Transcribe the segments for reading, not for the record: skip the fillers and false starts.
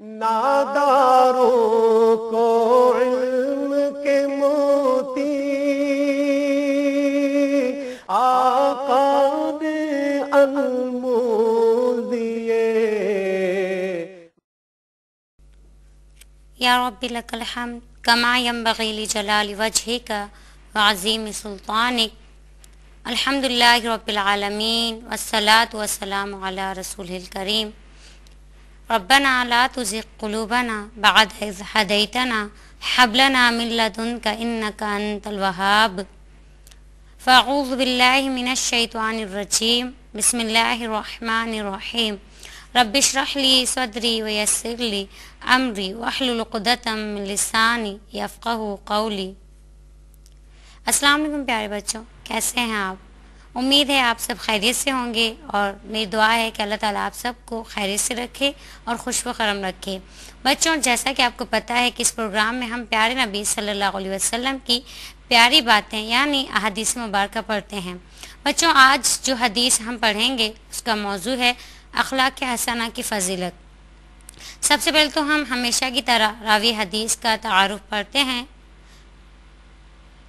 ناداروں کو علم کے موتی آقا نے انمول دیے۔ یا رب لک الحمد کما ینبغی لجلال وجہک وعظیم سلطانک۔ الحمدللہ رب العالمین والصلاة والسلام علی رسولہ الکریم۔ ربنا لا تزغ قلوبنا بعد اذ ہدیتنا ہب لنا من لدنک انک انت الوہاب۔ فاعوذ باللہ من الشیطان الرجیم، بسم اللہ الرحمن الرحیم۔ رب اشرح لی صدری ویسر لی امری واحلل عقدۃ من لسانی یفقہوا قولی۔ السلام علیکم پیارے بچوں، کیسے ہیں آپ؟ امید ہے آپ سب خیریت سے ہوں گے، اور میری دعا ہے کہ اللہ تعالیٰ آپ سب کو خیریت سے رکھے اور خوش و خرم رکھے۔ بچوں، جیسا کہ آپ کو پتہ ہے کہ اس پروگرام میں ہم پیارے نبی صلی اللہ علیہ وسلم کی پیاری باتیں یعنی احادیث مبارکہ پڑھتے ہیں۔ بچوں، آج جو حدیث ہم پڑھیں گے اس کا موضوع ہے اخلاق حسنہ کی فضیلت۔ سب سے پہلے تو ہم ہمیشہ کی طرح راوی حدیث کا تعارف پڑھتے ہیں۔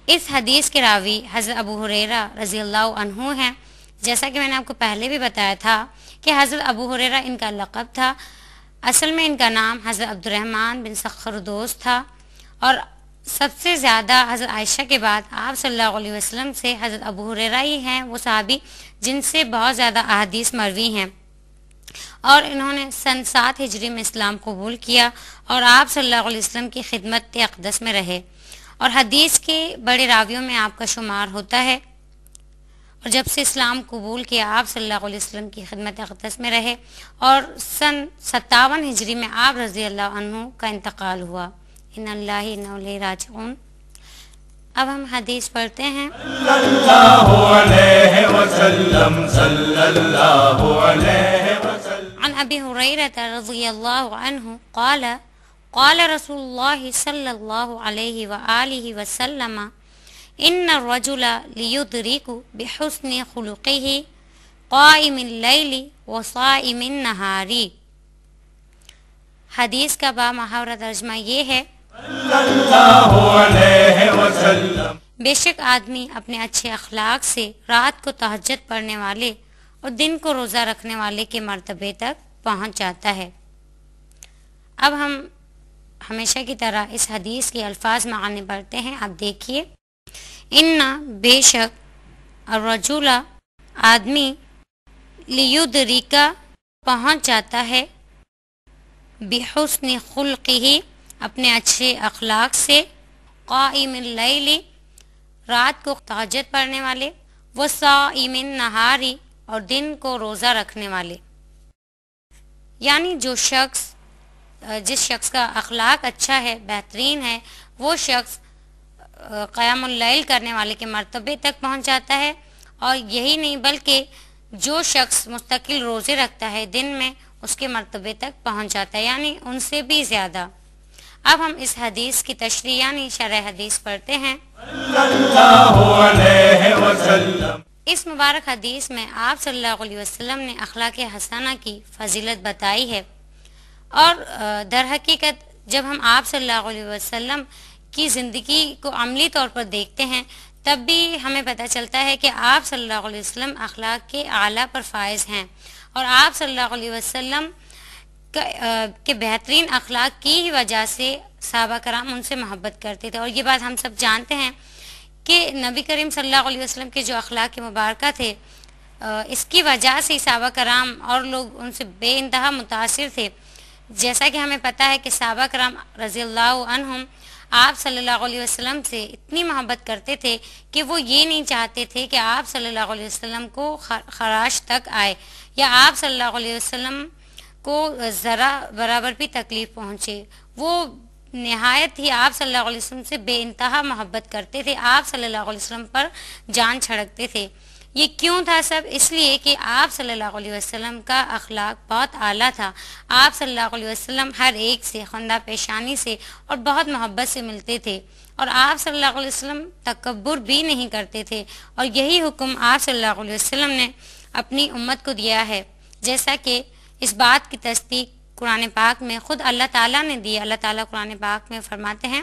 اس حدیث کے راوی حضرت ابو ہریرہ رضی اللہ عنہ ہیں۔ جیسا کہ میں نے آپ کو پہلے بھی بتایا تھا کہ حضرت ابو ہریرہ ان کا لقب تھا، اصل میں ان کا نام حضرت عبد الرحمن بن سخر دوست تھا، اور سب سے زیادہ حضرت عائشہ کے بعد آپ صلی اللہ علیہ وسلم سے حضرت ابو ہریرہ ہی ہیں وہ صحابی جن سے بہت زیادہ احادیث مروی ہیں، اور انہوں نے سن 7 ہجری میں اسلام قبول کیا اور آپ صلی اللہ علیہ وسلم کی خدمت اقدس میں رہے، اور حدیث کے بڑے راویوں میں آپ کا شمار ہوتا ہے۔ اور جب سے اسلام قبول کیا آپ صلی اللہ علیہ وسلم کی خدمت اقدس میں رہے، اور سن 57 ہجری میں آپ رضی اللہ عنہ کا انتقال ہوا۔ ان اللہ انا الیہ راجعون۔ اب ہم حدیث پڑھتے ہیں۔ صلی اللہ علیہ وسلم، صلی اللہ علیہ وسلم۔ عن ابی ہریرہ رضی اللہ عنہ قال قال رسول اللہ صلی اللہ علیہ وآلہ وسلم ان الرجل لیدرک بحسن خلقہ قائم اللیل وصائم النہار۔ حدیث کا بامحاورہ ترجمہ یہ ہے، صلی اللہ علیہ وسلم، بے شک آدمی اپنے اچھے اخلاق سے رات کو تہجد پڑھنے والے اور دن کو روزہ رکھنے والے کے مرتبے تک پہنچ جاتا ہے۔ اب ہم ہمیشہ کی طرح اس حدیث کے الفاظ معنی پڑھتے ہیں۔ آپ دیکھیے، ان بے شک، الرجل آدمی، لیدرکا پہنچ جاتا ہے، بحسن خلقہ اپنے اچھے اخلاق سے، قائم اللیل رات کو تہجد پڑھنے والے، وصائم النہار اور دن کو روزہ رکھنے والے۔ یعنی جس شخص کا اخلاق اچھا ہے، بہترین ہے، وہ شخص قیام اللیل کرنے والے کے مرتبے تک پہنچ جاتا ہے، اور یہی نہیں بلکہ جو شخص مستقل روزے رکھتا ہے دن میں اس کے مرتبے تک پہنچ جاتا ہے، یعنی ان سے بھی زیادہ۔ اب ہم اس حدیث کی تشریح یعنی شرح حدیث پڑھتے ہیں۔ صلی اللہ علیہ وسلم۔ اس مبارک حدیث میں آپ صلی اللہ علیہ وسلم نے اخلاق حسنہ کی فضیلت بتائی ہے، اور در حقیقت جب ہم آپ صلی اللہ علیہ وسلم کی زندگی کو عملی طور پر دیکھتے ہیں تب بھی ہمیں پتہ چلتا ہے کہ آپ صلی اللہ علیہ وسلم اخلاق کے اعلیٰ پر فائز ہیں، اور آپ صلی اللہ علیہ وسلم کے بہترین اخلاق کی ہی وجہ سے صحابہ کرام ان سے محبت کرتے تھے۔ اور یہ بات ہم سب جانتے ہیں کہ نبی کریم صلی اللہ علیہ وسلم کے جو اخلاق مبارکہ تھے، اس کی وجہ سے صحابہ کرام اور لوگ ان سے بے انتہا متاثر تھے۔ جیسا کہ ہمیں پتہ ہے کہ صحابہ کرام رضی اللہ عنہم آپ صلی اللہ علیہ وسلم سے اتنی محبت کرتے تھے کہ وہ یہ نہیں چاہتے تھے کہ آپ صلی اللہ علیہ وسلم کو خراش تک آئے، یا آپ صلی اللہ علیہ وسلم کو ذرا برابر بھی تکلیف پہنچے۔ وہ نہایت ہی آپ صلی اللہ علیہ وسلم سے بے انتہا محبت کرتے تھے، آپ صلی اللہ علیہ وسلم پر جان چھڑکتے تھے۔ یہ کیوں تھا سب؟ اس لیے کہ آپ صلی اللہ علیہ وسلم کا اخلاق بہت اعلیٰ تھا۔ آپ صلی اللہ علیہ وسلم ہر ایک سے خندہ پیشانی سے اور بہت محبت سے ملتے تھے، اور آپ صلی اللہ علیہ وسلم تکبر بھی نہیں کرتے تھے، اور یہی حکم آپ صلی اللہ علیہ وسلم نے اپنی امت کو دیا ہے، جیسا کہ اس بات کی تصدیق قرآن پاک میں خود اللہ تعالیٰ نے دی. اللہ تعالیٰ قرآن پاک میں فرماتے ہیں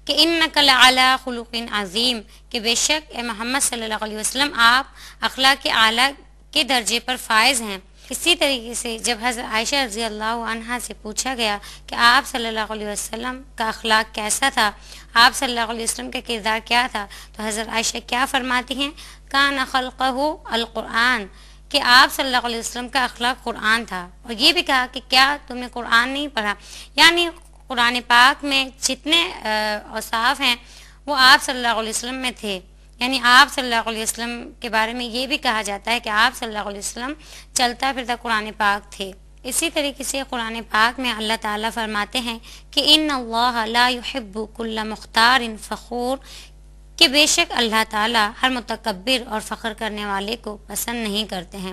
کہ انک لعلی خلق عظیم، کہ بے شک اے محمد صلی اللہ علیہ وسلم آپ اخلاق اعلیٰ کے درجے پر فائز ہیں. اسی طریقے سے جب حضرت عائشہ رضی اللہ عنہا سے پوچھا گیا کہ آپ صلی اللہ علیہ وسلم کا اخلاق کیسا تھا، آپ صلی اللہ علیہ وسلم کا کردار کیا تھا، تو حضرت عائشہ کیا فرماتی ہیں؟ کان خلقہ القرآن، کہ آپ صلی اللہ علیہ وسلم کا اخلاق قرآن تھا. اور یہ بھی کہا کہ کیا تم نے قرآن نہیں پڑھا، یعنی قرآن پاک میں جتنے اوصاف ہیں وہ آپ صلی اللہ علیہ وسلم میں تھے. یعنی آپ صلی اللہ علیہ وسلم کے بارے میں یہ بھی کہا جاتا ہے کہ آپ صلی اللہ علیہ وسلم چلتا پھرتا قرآن پاک تھے. اسی طریقے سے قرآن پاک میں اللہ تعالیٰ فرماتے ہیں کہ ان اللہ لا يحب كل مختار فخور، کہ بے شک اللہ تعالیٰ ہر متکبر اور فخر کرنے والے کو پسند نہیں کرتے ہیں.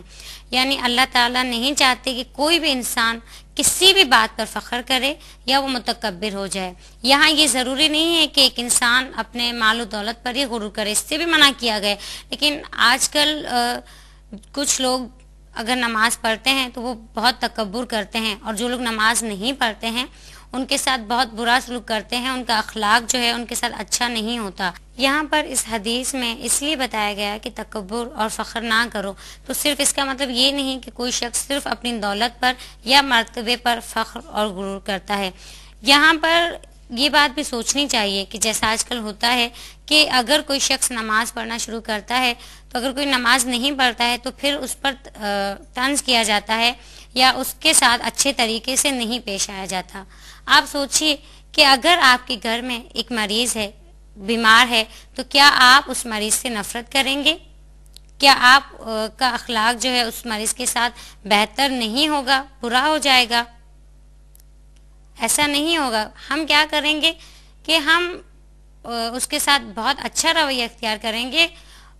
یعنی اللہ تعالیٰ نہیں چاہتے کہ کوئی بھی انسان کسی بھی بات پر فخر کرے یا وہ متکبر ہو جائے. یہاں یہ ضروری نہیں ہے کہ ایک انسان اپنے مال و دولت پر ہی غرور کرے، اس سے بھی منع کیا گیا. لیکن آج کل کچھ لوگ اگر نماز پڑھتے ہیں تو وہ بہت تکبر کرتے ہیں، اور جو لوگ نماز نہیں پڑھتے ہیں ان کے ساتھ بہت برا سلوک کرتے ہیں، ان کا اخلاق جو ہے ان کے ساتھ اچھا نہیں ہوتا. یہاں پر اس حدیث میں اس لیے بتایا گیا کہ تکبر اور فخر نہ کرو، تو صرف اس کا مطلب یہ نہیں کہ کوئی شخص صرف اپنی دولت پر یا مرتبے پر فخر اور غرور کرتا ہے. یہاں پر یہ بات بھی سوچنی چاہیے کہ جیسا آج کل ہوتا ہے کہ اگر کوئی شخص نماز پڑھنا شروع کرتا ہے تو اگر کوئی نماز نہیں پڑھتا ہے تو پھر اس پر طنز کیا جاتا ہے یا اس کے ساتھ اچھے طریقے سے نہیں پیش آیا جاتا. آپ سوچئے کہ اگر آپ کے گھر میں ایک مریض ہے، بیمار ہے، تو کیا آپ اس مریض سے نفرت کریں گے؟ کیا آپ کا اخلاق جو ہے اس مریض کے ساتھ بہتر نہیں ہوگا، برا ہو جائے گا؟ ایسا نہیں ہوگا. ہم کیا کریں گے کہ ہم اس کے ساتھ بہت اچھا رویہ اختیار کریں گے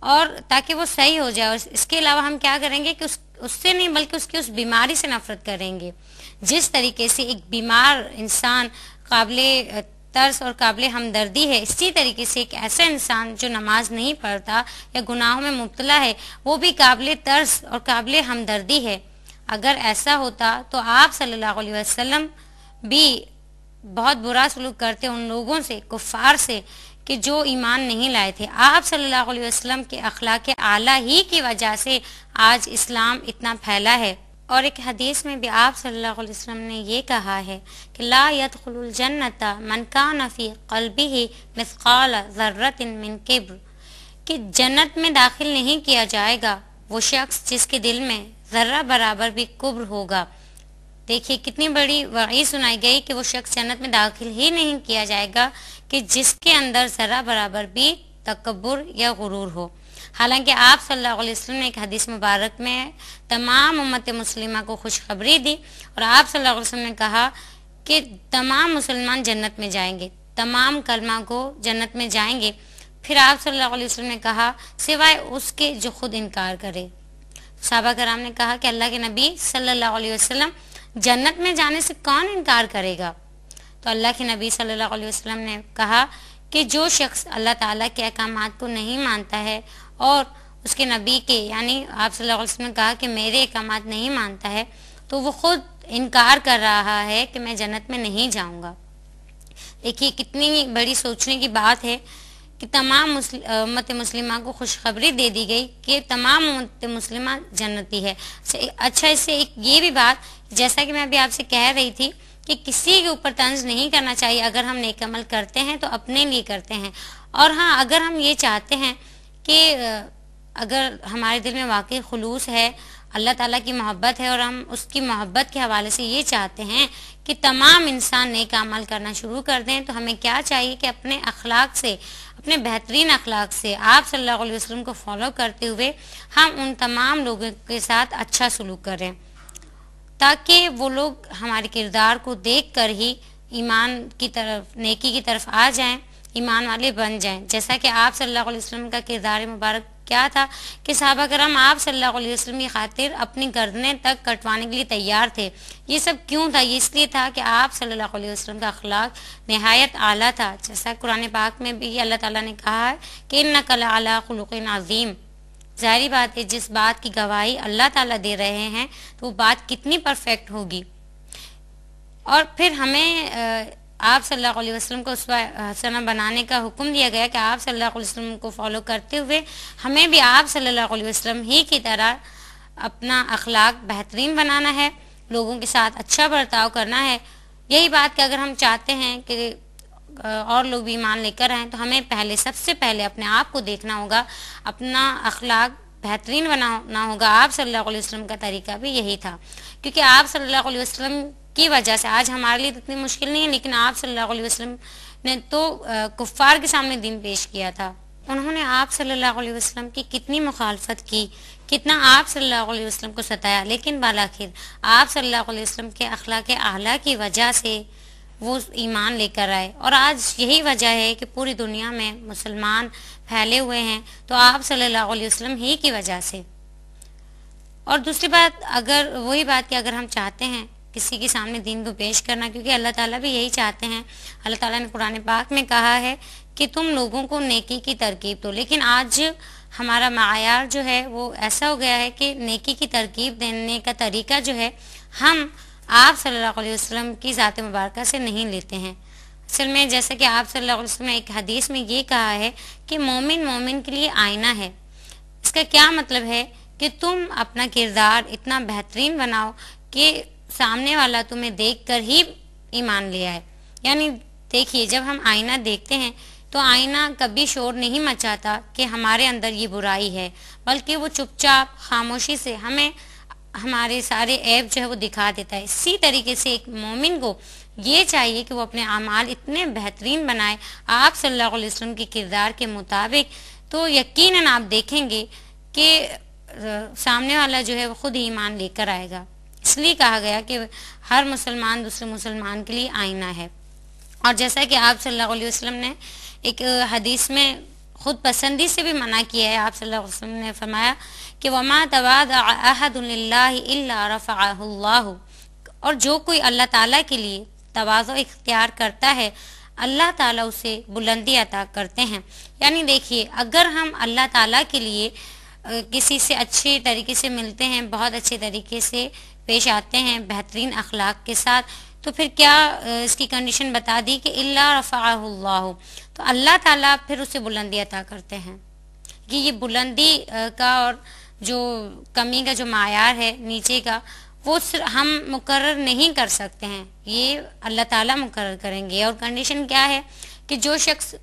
اور تاکہ وہ صحیح ہو جائے. اور اس کے علاوہ ہم کیا کریں گے کہ اس سے نہیں بلکہ اس کی اس بیماری سے نفرت کریں گے. جس طریقے سے ایک بیمار انسان قابل ترس اور قابل ہمدردی ہے، اسی طریقے سے ایک ایسا انسان جو نماز نہیں پڑھتا یا گناہوں میں مبتلا ہے وہ بھی قابل ترس اور قابل ہمدردی ہے. اگر ایسا ہوتا تو آپ صلی اللہ علیہ وسلم بھی بہت برا سلوک کرتے ان لوگوں سے، کفار سے، کہ جو ایمان نہیں لائے تھے. آپ صلی اللہ علیہ وسلم کے اخلاق اعلیٰ ہی کی وجہ سے آج اسلام اتنا پھیلا ہے. اور ایک حدیث میں بھی آپ صلی اللہ علیہ وسلم نے یہ کہا ہے کہ لا يدخل الجنت من کان فی قلبہ مثقال ذرۃ من کبر، کہ جنت میں داخل نہیں کیا جائے گا وہ شخص جس کے دل میں ذرہ برابر بھی کبر ہوگا. دیکھیے کتنی بڑی وعید سنائی گئی کہ وہ شخص جنت میں داخل ہی نہیں کیا جائے گا کہ جس کے اندر ذرہ برابر بھی تکبر یا غرور ہو. حالانکہ آپ صلی اللہ علیہ وسلم نے ایک حدیث مبارک میں تمام امت مسلمہ کو خوشخبری دی اور آپ صلی اللہ علیہ وسلم نے کہا کہ تمام مسلمان جنت میں جائیں گے، تمام کلمہ کو جنت میں جائیں گے. پھر آپ صلی اللہ علیہ وسلم نے کہا سوائے اس کے جو خود انکار کرے. صحابہ کرام نے کہا کہ اللہ کے نبی صلی اللہ علیہ وسلم جنت میں جانے سے کون انکار کرے گا؟ تو اللہ کے نبی صلی اللہ علیہ وسلم نے کہا کہ جو شخص اللہ تعالیٰ کے احکامات کو نہیں مانتا ہے اور اس کے نبی کے، یعنی آپ صلی اللہ علیہ وسلم نے کہا کہ میرے احکامات نہیں مانتا ہے، تو وہ خود انکار کر رہا ہے کہ میں جنت میں نہیں جاؤں گا. دیکھیے کتنی بڑی سوچنے کی بات ہے کہ تمام امت مسلمہ کو خوشخبری دے دی گئی کہ تمام امت مسلمہ جنتی ہے. اچھا اس سے ایک یہ بھی بات، جیسا کہ میں ابھی آپ سے کہہ رہی تھی کہ کسی کے اوپر طنز نہیں کرنا چاہیے. اگر ہم نیک عمل کرتے ہیں تو اپنے لیے کرتے ہیں، اور ہاں اگر ہم یہ چاہتے ہیں کہ اگر ہمارے دل میں واقعی خلوص ہے، اللہ تعالیٰ کی محبت ہے اور ہم اس کی محبت کے حوالے سے یہ چاہتے ہیں کہ تمام انسان نیک عمل کرنا شروع کر دیں، تو ہمیں کیا چاہیے کہ اپنے اخلاق سے، اپنے بہترین اخلاق سے آپ صلی اللہ علیہ وسلم کو فالو کرتے ہوئے ہم ان تمام لوگوں کے ساتھ اچھا سلوک کریں، تاکہ وہ لوگ ہمارے کردار کو دیکھ کر ہی ایمان کی طرف، نیکی کی طرف آ جائیں، ایمان والے بن جائیں. جیسا کہ آپ صلی اللہ علیہ وسلم کا کردار مبارک کیا تھا کہ صحابہ کرام آپ صلی اللہ علیہ وسلم کی خاطر اپنی گردنیں تک کٹوانے کے لیے تیار تھے. یہ سب کیوں تھا؟ یہ اس لیے تھا کہ آپ صلی اللہ علیہ وسلم کا اخلاق نہایت اعلیٰ تھا. جیسا قرآن پاک میں بھی اللہ تعالیٰ نے کہا ہے کہ انک لعلی خلق عظیم. ظاہری بات ہے جس بات کی گواہی اللہ تعالیٰ دے رہے ہیں تو وہ بات کتنی پرفیکٹ ہوگی. اور پھر ہمیں آپ صلی اللہ علیہ وسلم کو اسوہ حسنہ بنانے کا حکم دیا گیا کہ آپ صلی اللہ علیہ وسلم کو فالو کرتے ہوئے ہمیں بھی آپ صلی اللہ علیہ وسلم ہی کی طرح اپنا اخلاق بہترین بنانا ہے، لوگوں کے ساتھ اچھا برتاؤ کرنا ہے۔ یہی بات کہ اگر ہم چاہتے ہیں کہ اور لوگ بھی ایمان لے کر آئیں تو ہمیں سب سے پہلے اپنے آپ کو دیکھنا ہوگا، اپنا اخلاق بہترین بنانا ہوگا۔ آپ صلی اللہ علیہ وسلم کا طریقہ بھی یہی تھا، کیونکہ آپ صلی اللہ علیہ وسلم کی وجہ سے آج ہمارے لیے اتنی مشکل نہیں ہے، لیکن آپ صلی اللہ علیہ وسلم نے تو کفار کے سامنے دین پیش کیا تھا۔ انہوں نے آپ صلی اللہ علیہ وسلم کی کتنی مخالفت کی، کتنا آپ صلی اللہ علیہ وسلم کو ستایا، لیکن بالآخر آپ صلی اللہ علیہ وسلم کے اخلاق اعلیٰ کی وجہ سے وہ ایمان لے کر آئے، اور آج یہی وجہ ہے کہ پوری دنیا میں مسلمان پھیلے ہوئے ہیں تو آپ صلی اللہ علیہ وسلم ہی کی وجہ سے۔ اور دوسری بات، وہی بات کہ اگر ہم چاہتے ہیں کسی کے سامنے دین کو پیش کرنا، کیونکہ اللہ تعالیٰ بھی یہی چاہتے ہیں، اللہ تعالیٰ نے قرآن پاک میں کہا ہے کہ تم لوگوں کو نیکی کی ترغیب دو، لیکن آج ہمارا معیار جو ہے وہ ایسا ہو گیا ہے کہ نیکی کی ترغیب دینے کا طریقہ جو ہے ہم آپ صلی اللہ علیہ وسلم کی ذات مبارکہ سے نہیں لیتے ہیں۔ اصل میں جیسا کہ آپ صلی اللہ علیہ وسلم نے ایک حدیث میں یہ کہا ہے کہ مومن کے لیے آئینہ ہے۔ اس کا کیا مطلب ہے کہ تم اپنا کردار اتنا بہترین بناؤ کہ سامنے والا تمہیں دیکھ کر ہی ایمان لے آئے۔ یعنی دیکھیے، جب ہم آئینہ دیکھتے ہیں تو آئینہ کبھی شور نہیں مچاتا کہ ہمارے اندر یہ برائی ہے، بلکہ وہ چپ چاپ خاموشی سے ہمیں ہمارے سارے عیب جو ہے وہ دکھا دیتا ہے۔ اسی طریقے سے ایک مومن کو یہ چاہیے کہ وہ اپنے اعمال اتنے بہترین بنائے آپ صلی اللہ علیہ وسلم کے کردار کے مطابق، تو یقیناً آپ دیکھیں گے کہ سامنے والا جو ہے وہ خود ایمان لے کر آئے گا۔ اس لیے کہا گیا کہ ہر مسلمان دوسرے مسلمان کے لیے آئینہ ہے۔ اور جیسا کہ آپ صلی اللہ علیہ وسلم نے ایک حدیث میں خود پسندی سے بھی منع کیا ہے، آپ صلی اللہ علیہ وسلم نے فرمایا کہ وَمَا تَوَاضَعَ أَحَدٌ لِلَّهِ إِلَّا رَفَعَهُ اللَّهُ، اور جو کوئی اللہ تعالیٰ کے لیے تواضع اختیار کرتا ہے اللہ تعالیٰ اسے بلندی عطا کرتے ہیں۔ یعنی دیکھیے، اگر ہم اللہ تعالیٰ کے لیے کسی سے اچھے طریقے سے ملتے ہیں، بہت اچھے طریقے سے پیش آتے ہیں بہترین اخلاق کے ساتھ، تو پھر کیا اس کی کنڈیشن بتا دی کہ اللہ رفعہ اللہ، تو اللہ تعالیٰ پھر اسے بلندی عطا کرتے ہیں۔ کہ یہ بلندی کا اور جو کمی کا جو معیار ہے نیچے کا، وہ ہم مقرر نہیں کر سکتے ہیں، یہ اللہ تعالیٰ مقرر کریں گے۔ اور کنڈیشن کیا ہے کہ جو شخص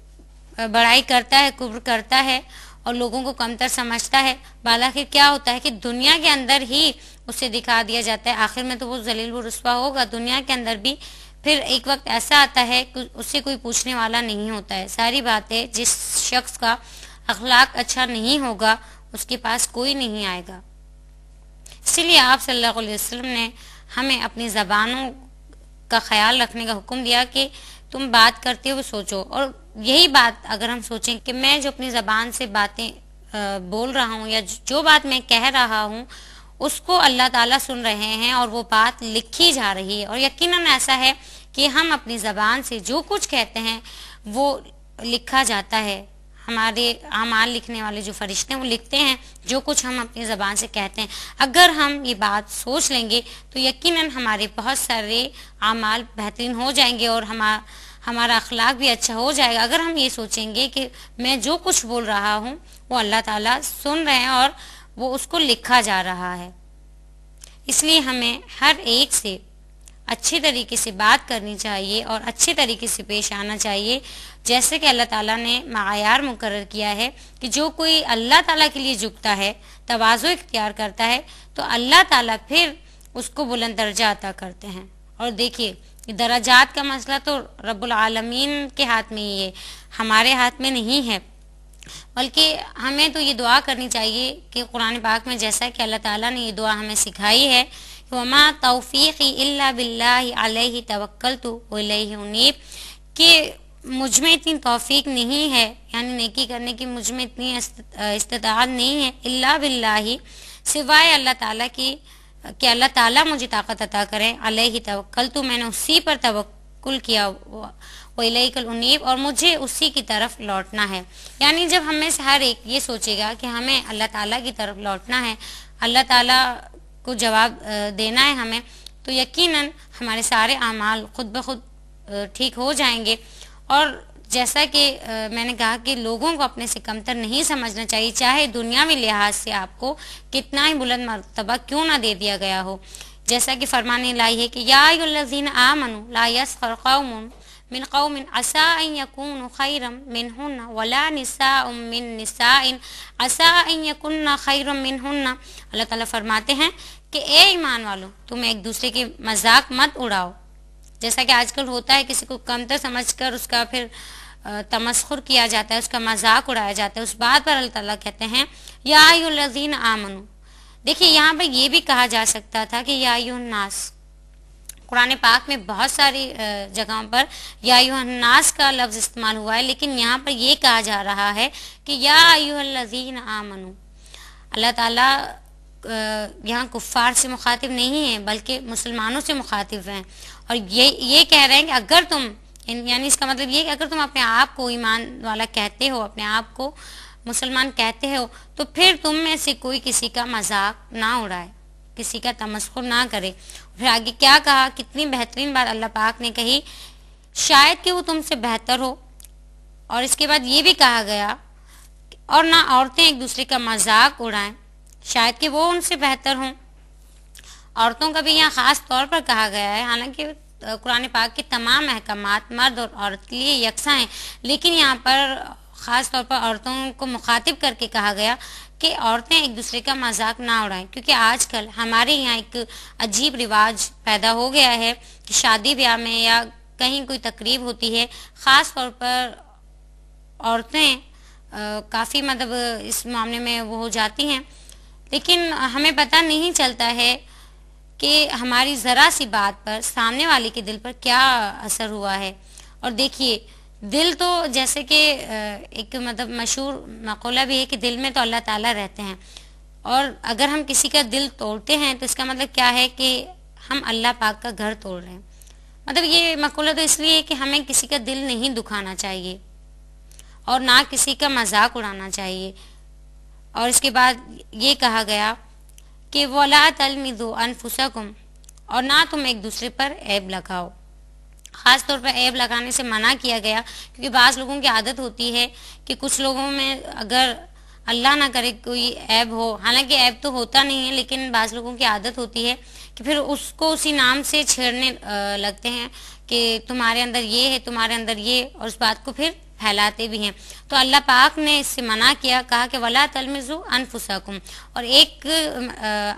بڑائی کرتا ہے، کبر کرتا ہے اور لوگوں کو کمتر سمجھتا ہے، بالآخر کیا ہوتا ہے کہ دنیا کے اندر ہی اسے دکھا دیا جاتا ہے، آخر میں تو وہ ذلیل و رسوا ہوگا دنیا کے اندر بھی۔ پھر ایک وقت ایسا آتا ہے کہ اس سے کوئی پوچھنے والا نہیں ہوتا ہے۔ ساری باتیں، جس شخص کا اخلاق اچھا نہیں ہوگا اس کے پاس کوئی نہیں آئے گا۔ اسی لیے آپ صلی اللہ علیہ وسلم نے ہمیں اپنی زبانوں کا خیال رکھنے کا حکم دیا کہ تم بات کرتے ہوئے سوچو، اور یہی بات اگر ہم سوچیں کہ میں جو اپنی زبان سے باتیں بول رہا ہوں یا جو بات میں کہہ رہا ہوں اس کو اللہ تعالیٰ سن رہے ہیں اور وہ بات لکھی جا رہی ہے، اور یقیناً ایسا ہے کہ ہم اپنی زبان سے جو کچھ کہتے ہیں وہ لکھا جاتا ہے۔ ہمارے اعمال لکھنے والے جو فرشتے ہیں وہ لکھتے ہیں جو کچھ ہم اپنی زبان سے کہتے ہیں۔ اگر ہم یہ بات سوچ لیں گے تو یقیناً ہمارے بہت سارے اعمال بہترین ہو جائیں گے اور ہمارا اخلاق بھی اچھا ہو جائے گا۔ اگر ہم یہ سوچیں گے کہ میں جو کچھ بول رہا ہوں وہ اللہ تعالیٰ سن رہے ہیں اور وہ اس کو لکھا جا رہا ہے، اس لیے ہمیں ہر ایک سے اچھے طریقے سے بات کرنی چاہیے اور اچھے طریقے سے پیش آنا چاہیے، جیسے کہ اللہ تعالیٰ نے معیار مقرر کیا ہے کہ جو کوئی اللہ تعالیٰ کے لیے جھکتا ہے، تواضع اختیار کرتا ہے، تو اللہ تعالیٰ پھر اس کو بلند درجہ عطا کرتے ہیں۔ اور دیکھیے، درجات کا مسئلہ تو رب العالمین کے ہاتھ میں ہی ہے، ہمارے ہاتھ میں نہیں ہے، بلکہ ہمیں تو یہ دعا کرنی چاہیے کہ قرآن پاک میں جیسا کہ اللہ تعالیٰ نے یہ دعا ہمیں سکھائی ہے، وَمَا تَوْفِيقِي إِلَّا بِاللَّهِ عَلَيْهِ تَوَكَّلْتُ وَإِلَيْهِ أُنِيبُ، کہ مجھ میں اتنی توفیق نہیں ہے، یعنی نیکی کرنے کی مجھ میں اتنی استطاعت نہیں ہے، الا باللہ، سوائے اللہ تعالیٰ کی کہ اللہ تعالیٰ مجھے طاقت عطا کریں، علیہ توکلت، میں نے اسی پر توکل کیا، وَإِلَيْكَ الْأُنِيبُ، اور مجھے اسی کی طرف لوٹنا ہے۔ یعنی جب ہم میں سے ہر ایک یہ سوچے گا کہ ہمیں اللہ تعالیٰ کی طرف لوٹنا ہے، اللہ تعالیٰ کو جواب دینا ہے ہمیں، تو یقیناً ہمارے سارے اعمال خود بخود ٹھیک ہو جائیں گے۔ اور جیسا کہ میں نے کہا کہ لوگوں کو اپنے سے کمتر نہیں سمجھنا چاہیے، چاہے دنیاوی لحاظ سے آپ کو کتنا ہی بلند مرتبہ کیوں نہ دے دیا گیا ہو، جیسا کہ فرمان الہی ہے کہ یا ایھا الذین آمنوا لا یسخر قوم من قوم عسى ان يكونوا خيرا منهن ولا نساء من نساء عسى ان يكن خيرا منهن۔ اللہ تعالیٰ فرماتے ہیں کہ اے ایمان والو، تم ایک دوسرے کی مذاق مت اڑاؤ، جیسا کہ آج کل ہوتا ہے، کسی کو کمتر سمجھ کر اس کا پھر تمسخر کیا جاتا ہے، اس کا مذاق اڑایا جاتا ہے۔ اس بات پر اللہ تعالیٰ کہتے ہیں یا ایھا الذین آمنوا۔ دیکھیے یہاں پر یہ بھی کہا جا سکتا تھا کہ یا ایھا الناس، قرآن پاک میں بہت ساری جگہوں پر یا ایھا الناس کا لفظ استعمال ہوا ہے، لیکن یہاں پر یہ کہا جا رہا ہے کہ یا ایھا الذین آمنوا۔ اللہ تعالیٰ یہاں کفار سے مخاطب نہیں ہیں بلکہ مسلمانوں سے مخاطب ہیں، اور یہ کہہ رہے ہیں کہ اگر تم، یعنی اس کا مطلب یہ کہ اگر تم اپنے آپ کو ایمان والا کہتے ہو، اپنے آپ کو مسلمان کہتے ہو، تو پھر تم میں سے کوئی کسی کا مذاق نہ اڑائے، کسی کا تمسخر نہ کرے۔ پھر آگے کیا کہا، کتنی بہترین بات اللہ پاک نے کہی، شاید کہ وہ تم سے بہتر ہو۔ اور اس کے بعد یہ بھی کہا گیا اور نہ عورتیں ایک دوسرے کا مذاق اڑائیں، شاید کہ وہ ان سے بہتر ہوں۔ عورتوں کا بھی یہاں خاص طور پر کہا گیا ہے، حالانکہ قرآن پاک کے تمام احکامات مرد اور عورت کے لیے یکساں ہیں، لیکن یہاں پر خاص طور پر عورتوں کو مخاطب کر کے کہا گیا کہ عورتیں ایک دوسرے کا مذاق نہ اڑائیں، کیونکہ آج کل ہمارے یہاں ایک عجیب رواج پیدا ہو گیا ہے کہ شادی بیاہ میں یا کہیں کوئی تقریب ہوتی ہے، خاص طور پر عورتیں کافی مطلب اس معاملے میں وہ ہو جاتی ہیں، لیکن ہمیں پتہ نہیں چلتا ہے کہ ہماری ذرا سی بات پر سامنے والے کے دل پر کیا اثر ہوا ہے۔ اور دیکھیے دل تو جیسے کہ ایک مطلب مشہور مقولہ بھی ہے کہ دل میں تو اللہ تعالیٰ رہتے ہیں، اور اگر ہم کسی کا دل توڑتے ہیں تو اس کا مطلب کیا ہے کہ ہم اللہ پاک کا گھر توڑ رہے ہیں۔ مطلب یہ مقولہ تو اس لیے کہ ہمیں کسی کا دل نہیں دکھانا چاہیے اور نہ کسی کا مذاق اڑانا چاہیے۔ اور اس کے بعد یہ کہا گیا کہ وَلَا تَلْمِزُوا أَنفُسَكُمْ، اور نہ تم ایک دوسرے پر عیب لگاؤ۔ خاص طور پر عیب لگانے سے منع کیا گیا، کیونکہ بعض لوگوں کی عادت ہوتی ہے کہ کچھ لوگوں میں اگر اللہ نہ کرے کوئی عیب ہو، حالانکہ عیب تو ہوتا نہیں ہے، لیکن بعض لوگوں کی عادت ہوتی ہے کہ پھر اس کو اسی نام سے چھیڑنے لگتے ہیں کہ تمہارے اندر یہ ہے، تمہارے اندر یہ، اور اس بات کو پھر پھیلاتے بھی ہیں۔ تو اللہ پاک نے اس سے منع کیا، کہا کہ وَلَا تَلْمِزُوا أَنفُسَكُمْ، اور ایک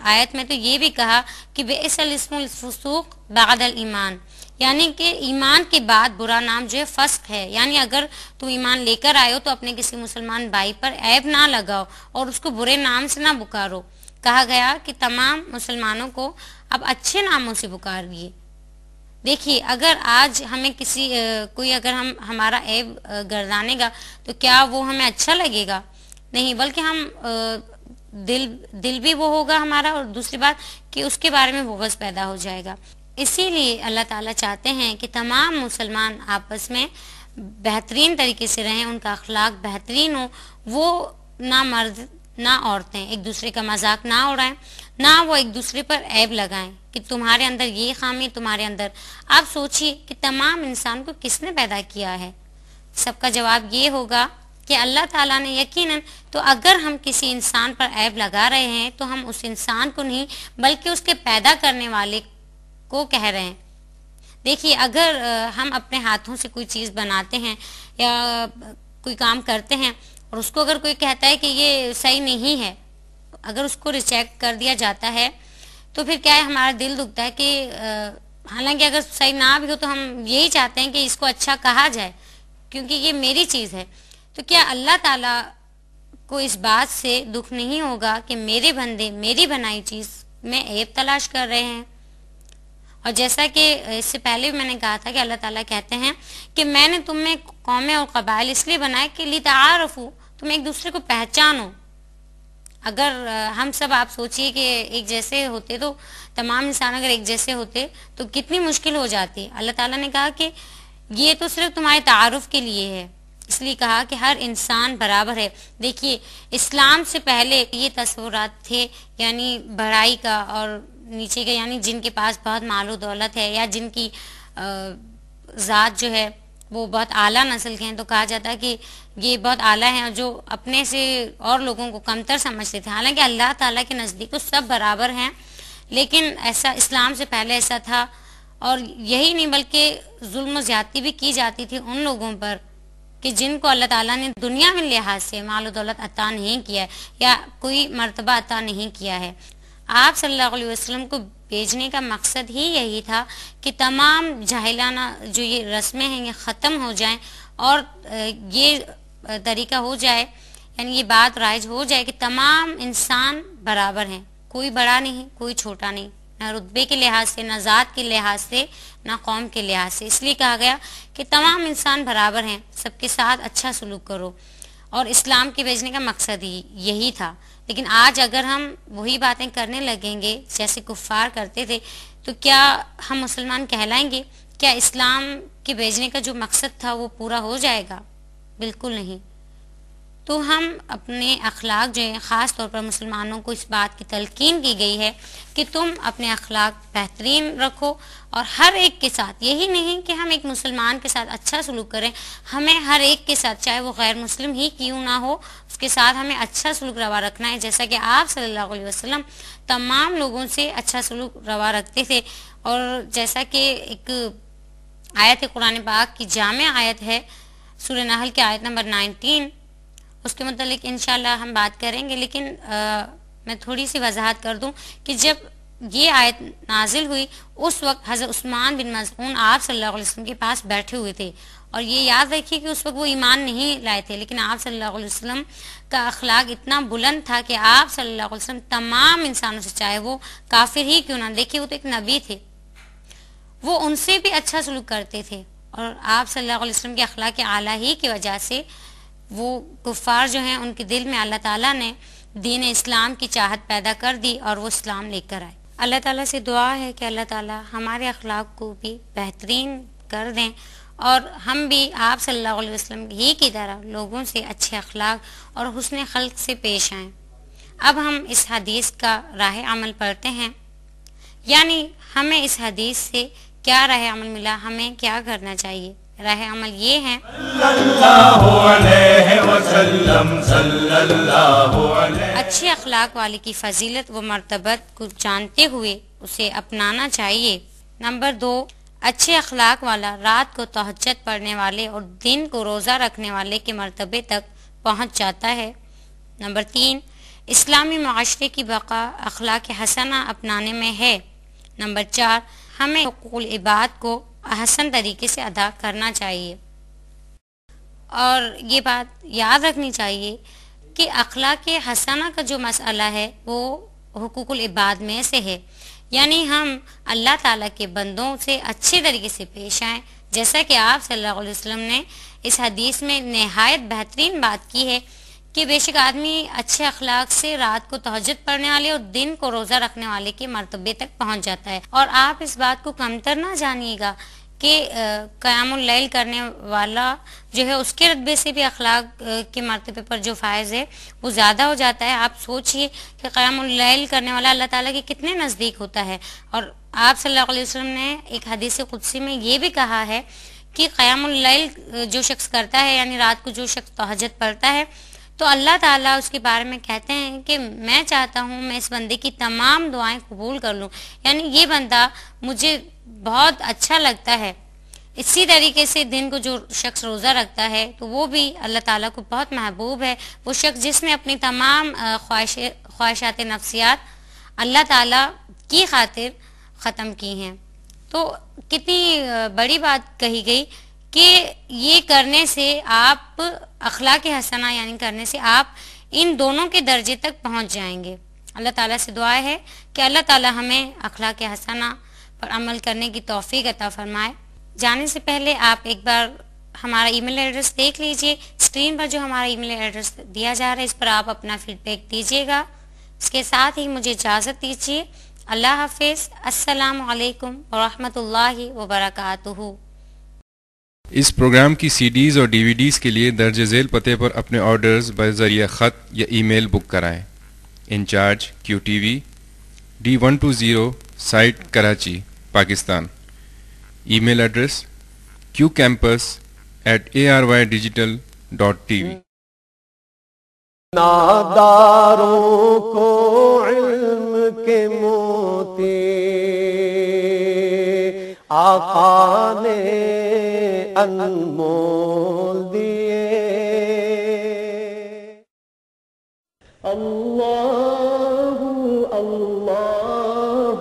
آیت میں تو یہ بھی کہا کہ بِئْسَ الِاسْمُ الْفُسُوقُ بَعْدَ الْإِيمَانِ، یعنی کہ ایمان کے بعد برا نام جو ہے فسق ہے، یعنی اگر تم ایمان لے کر آئے ہو تو اپنے کسی مسلمان بھائی پر عیب نہ لگاؤ اور اس کو برے نام سے نہ پکارو۔ کہا گیا کہ تمام مسلمانوں کو اب اچھے ناموں سے پکاریے۔ دیکھیے اگر آج ہمیں کوئی اگر ہمارا عیب گردانے گا تو کیا وہ ہمیں اچھا لگے گا؟ نہیں، بلکہ ہم دل بھی وہ ہوگا ہمارا، اور دوسری بات کہ اس کے بارے میں بغض پیدا ہو جائے گا۔ اسی لیے اللہ تعالیٰ چاہتے ہیں کہ تمام مسلمان آپس میں بہترین طریقے سے رہیں، ان کا اخلاق بہترین ہو، وہ نہ مرد نہ عورتیں ایک دوسرے کا مذاق نہ اڑائیں، نہ وہ ایک دوسرے پر عیب لگائیں کہ تمہارے اندر یہ خامی، تمہارے اندر۔ آپ سوچئے کہ تمام انسان کو کس نے پیدا کیا ہے؟ سب کا جواب یہ ہوگا کہ اللہ تعالیٰ نے۔ یقیناً تو اگر ہم کسی انسان پر عیب لگا رہے ہیں تو ہم اس انسان کو نہیں بلکہ اس کے پیدا کرنے والے کو کہہ رہے ہیں۔ دیکھیے اگر ہم اپنے ہاتھوں سے کوئی چیز بناتے ہیں یا کوئی کام کرتے ہیں اور اس کو اگر کوئی کہتا ہے کہ یہ صحیح نہیں ہے، اگر اس کو ریجیکٹ کر دیا جاتا ہے تو پھر کیا ہے، ہمارا دل دکھتا ہے کہ حالانکہ اگر صحیح نہ بھی ہو تو ہم یہی چاہتے ہیں کہ اس کو اچھا کہا جائے کیونکہ یہ میری چیز ہے۔ تو کیا اللہ تعالیٰ کو اس بات سے دکھ نہیں ہوگا کہ میرے بندے میری بنائی چیز میں عیب تلاش کر رہے ہیں؟ اور جیسا کہ اس سے پہلے بھی میں نے کہا تھا کہ اللہ تعالیٰ کہتے ہیں کہ میں نے تم میں قومیں اور قبائل اس لیے بنائے کہ لِتَعَارَفُوا، تم ایک دوسرے کو پہچانو۔ اگر ہم سب آپ سوچئے کہ ایک جیسے ہوتے تو تمام انسان اگر ایک جیسے ہوتے تو کتنی مشکل ہو جاتی۔ اللہ تعالیٰ نے کہا کہ یہ تو صرف تمہارے تعارف کے لیے ہے، اس لیے کہا کہ ہر انسان برابر ہے۔ دیکھیے اسلام سے پہلے یہ تصورات تھے، یعنی بڑائی کا اور نیچے کے یعنی جن کے پاس بہت مال و دولت ہے یا جن کی ذات جو ہے وہ بہت اعلیٰ نسل کے ہیں تو کہا جاتا ہے کہ یہ بہت اعلیٰ ہیں، اور جو اپنے سے اور لوگوں کو کمتر سمجھتے تھے، حالانکہ اللہ تعالیٰ کے نزدیک تو سب برابر ہیں، لیکن ایسا اسلام سے پہلے ایسا تھا. اور یہی نہیں بلکہ ظلم و زیادتی بھی کی جاتی تھی ان لوگوں پر کہ جن کو اللہ تعالیٰ نے دنیا میں لحاظ سے مال و دولت عطا نہیں کیا ہے یا کوئی مرتبہ عطا نہیں کیا ہے. آپ صلی اللہ علیہ وسلم کو بھیجنے کا مقصد ہی یہی تھا کہ تمام جاہلانہ جو یہ رسمیں ہیں یہ ختم ہو جائیں اور یہ طریقہ ہو جائے، یعنی یہ بات رائج ہو جائے کہ تمام انسان برابر ہیں، کوئی بڑا نہیں کوئی چھوٹا نہیں، نہ رتبے کے لحاظ سے، نہ ذات کے لحاظ سے، نہ قوم کے لحاظ سے. اس لیے کہا گیا کہ تمام انسان برابر ہیں، سب کے ساتھ اچھا سلوک کرو، اور اسلام کے بھیجنے کا مقصد ہی یہی تھا. لیکن آج اگر ہم وہی باتیں کرنے لگیں گے جیسے کفار کرتے تھے تو کیا ہم مسلمان کہلائیں گے؟ کیا اسلام کے بھیجنے کا جو مقصد تھا وہ پورا ہو جائے گا؟ بالکل نہیں. تو ہم اپنے اخلاق جو ہیں، خاص طور پر مسلمانوں کو اس بات کی تلقین کی گئی ہے کہ تم اپنے اخلاق بہترین رکھو، اور ہر ایک کے ساتھ، یہی نہیں کہ ہم ایک مسلمان کے ساتھ اچھا سلوک کریں، ہمیں ہر ایک کے ساتھ چاہے وہ غیر مسلم ہی کیوں نہ ہو اس کے ساتھ ہمیں اچھا سلوک روا رکھنا ہے، جیسا کہ آپ صلی اللہ علیہ وسلم تمام لوگوں سے اچھا سلوک روا رکھتے تھے. اور جیسا کہ ایک آیت قرآن پاک کی جامع آیت ہے سورہ نحل کی آیت نمبر 19، اس کے متعلق انشاءاللہ ہم بات کریں گے، لیکن میں تھوڑی سی وضاحت کر دوں کہ جب یہ آیت نازل ہوئی اس وقت حضرت عثمان بن مظعون آپ صلی اللہ علیہ وسلم کے پاس بیٹھے ہوئے تھے، اور یہ یاد رکھیے کہ اس وقت وہ ایمان نہیں لائے تھے، لیکن آپ صلی اللہ علیہ وسلم کا اخلاق اتنا بلند تھا کہ آپ صلی اللہ علیہ وسلم تمام انسانوں سے، چاہے وہ کافر ہی کیوں نہ، دیکھیے وہ تو ایک نبی تھے، وہ ان سے بھی اچھا سلوک کرتے تھے، اور آپ صلی اللہ علیہ وسلم کے اخلاق اعلیٰ ہی کی وجہ سے وہ کفار جو ہیں ان کے دل میں اللہ تعالیٰ نے دین اسلام کی چاہت پیدا کر دی اور وہ اسلام لے کر آئے. اللہ تعالیٰ سے دعا ہے کہ اللہ تعالیٰ ہمارے اخلاق کو بھی بہترین کر دیں اور ہم بھی آپ صلی اللہ علیہ وسلم ہی کی طرح لوگوں سے اچھے اخلاق اور حسن خلق سے پیش آئیں. اب ہم اس حدیث کا راہ عمل پڑھتے ہیں، یعنی ہمیں اس حدیث سے کیا راہ عمل ملا، ہمیں کیا کرنا چاہیے. راہ عمل یہ ہے اچھے اخلاق والے کی فضیلت و مرتبت کو جانتے ہوئے اسے اپنانا چاہیے. نمبر 2، اچھے اخلاق والا رات کو تہجد پڑھنے والے اور دن کو روزہ رکھنے والے کے مرتبے تک پہنچ جاتا ہے. نمبر 3، اسلامی معاشرے کی بقا اخلاق حسنہ اپنانے میں ہے. نمبر 4، ہمیں حقوق العباد کو احسن طریقے سے ادا کرنا چاہیے. اور یہ بات یاد رکھنی چاہیے کہ اخلاق حسنہ کا جو مسئلہ ہے وہ حقوق العباد میں سے ہے، یعنی ہم اللہ تعالیٰ کے بندوں سے اچھے طریقے سے پیش آئیں، جیسا کہ آپ صلی اللہ علیہ وسلم نے اس حدیث میں نہایت بہترین بات کی ہے کہ بے شک آدمی اچھے اخلاق سے رات کو تہجد پڑھنے والے اور دن کو روزہ رکھنے والے کے مرتبے تک پہنچ جاتا ہے. اور آپ اس بات کو کمتر نہ جانیے گا کہ قیام اللیل کرنے والا جو ہے اس کے رتبے سے بھی اخلاق کے مرتبے پر جو فائز ہے وہ زیادہ ہو جاتا ہے. آپ سوچئے کہ قیام اللیل کرنے والا اللہ تعالیٰ کے کتنے نزدیک ہوتا ہے. اور آپ صلی اللہ علیہ وسلم نے ایک حدیث قدسی میں یہ بھی کہا ہے کہ قیام اللیل جو شخص کرتا ہے، یعنی رات کو جو شخص تہجد پڑھتا ہے، تو اللہ تعالیٰ اس کے بارے میں کہتے ہیں کہ میں چاہتا ہوں میں اس بندے کی تمام دعائیں قبول کر لوں، یعنی یہ بندہ مجھے بہت اچھا لگتا ہے. اسی طریقے سے دن کو جو شخص روزہ رکھتا ہے تو وہ بھی اللہ تعالیٰ کو بہت محبوب ہے، وہ شخص جس نے اپنی تمام خواہشات نفسیات اللہ تعالیٰ کی خاطر ختم کی ہیں. تو کتنی بڑی بات کہی گئی کہ یہ کرنے سے آپ اخلاق حسنہ یعنی کرنے سے آپ ان دونوں کے درجے تک پہنچ جائیں گے. اللہ تعالیٰ سے دعا ہے کہ اللہ تعالیٰ ہمیں اخلاق حسنہ پر عمل کرنے کی توفیق عطا فرمائے. جانے سے پہلے آپ ایک بار ہمارا ای میل ایڈریس دیکھ لیجئے، اسکرین پر جو ہمارا ای میل ایڈریس دیا جا رہا ہے اس پر آپ اپنا فیڈ بیک دیجئے گا. اس کے ساتھ ہی مجھے اجازت دیجیے. اللہ حافظ. السلام علیکم ورحمۃ اللہ وبرکاتہ. اس پروگرام کی سی ڈیز اور ڈی وی ڈیز کے لیے درج ذیل پتے پر اپنے آرڈرز بذریعہ خط یا ای میل بک کرائیں. In charge QTV D120 site Karachi Pakistan. Email address qcampus@arydigital.tv. ناداروں کو علم کے موتی آقا نے انمول دیے. اللہ اللہ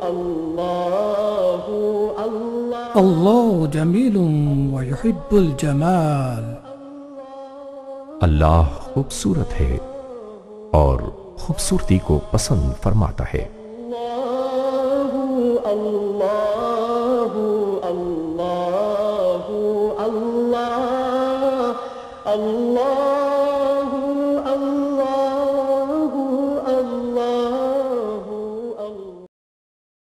اللہ اللہ اللہ جمیل ویحب الجمال. اللہ خوبصورت ہے اور خوبصورتی کو پسند فرماتا ہے. اللہ اللہ اللہ اللہ